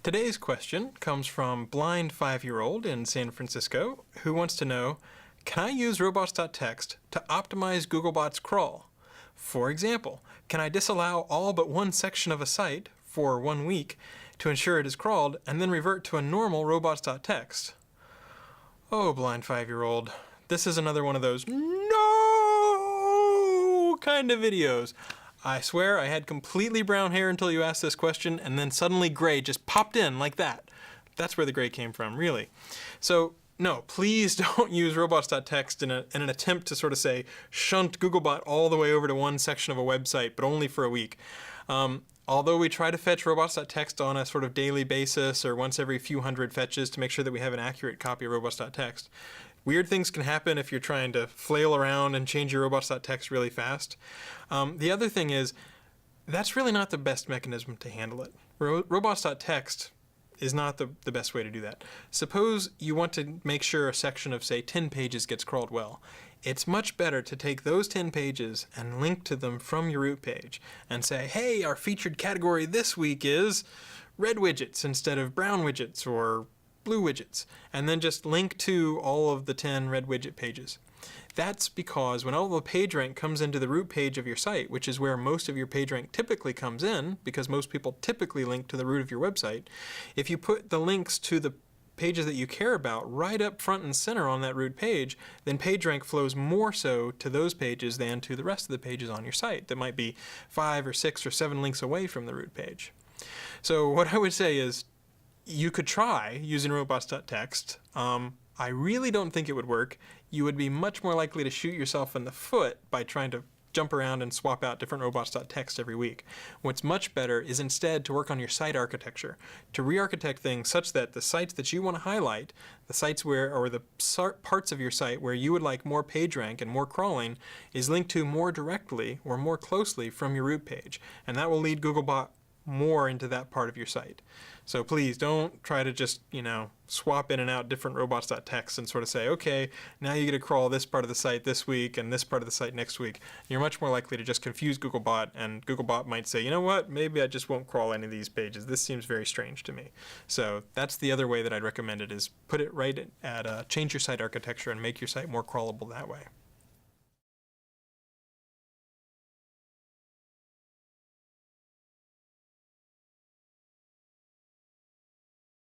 Today's question comes from blind 5-year-old in San Francisco who wants to know, can I use robots.txt to optimize Googlebot's crawl? For example, can I disallow all but one section of a site for 1 week to ensure it is crawled and then revert to a normal robots.txt? Oh, blind 5-year-old, this is another one of those no kind of videos. I swear I had completely brown hair until you asked this question, and then suddenly gray just popped in like that. That's where the gray came from, really. So no, please don't use robots.txt in an attempt to sort of say shunt Googlebot all the way over to one section of a website, but only for a week. Although we try to fetch robots.txt on a sort of daily basis or once every few hundred fetches to make sure that we have an accurate copy of robots.txt, weird things can happen if you're trying to flail around and change your robots.txt really fast. The other thing is, that's really not the best mechanism to handle it. Robots.txt is not the best way to do that. Suppose you want to make sure a section of, say, 10 pages gets crawled well. It's much better to take those 10 pages and link to them from your root page and say, hey, our featured category this week is red widgets instead of brown widgets or blue widgets, and then just link to all of the 10 red widget pages. That's because when all the PageRank comes into the root page of your site, which is where most of your PageRank typically comes in, because most people typically link to the root of your website, if you put the links to the pages that you care about right up front and center on that root page, then PageRank flows more so to those pages than to the rest of the pages on your site that might be 5 or 6 or 7 links away from the root page. So what I would say is, you could try using robots.txt. I really don't think it would work. You would be much more likely to shoot yourself in the foot by trying to jump around and swap out different robots.txt every week. What's much better is instead to work on your site architecture, to re-architect things such that the sites that you want to highlight, the sites where, or the parts of your site where you would like more PageRank and more crawling, is linked to more directly or more closely from your root page. And that will lead Googlebot more into that part of your site. So please don't try to just, swap in and out different robots.txt and sort of say, okay, now you get to crawl this part of the site this week and this part of the site next week. You're much more likely to just confuse Googlebot, and Googlebot might say, you know what, maybe I just won't crawl any of these pages. This seems very strange to me. So that's the other way that I'd recommend it, is put it right at change your site architecture and make your site more crawlable that way.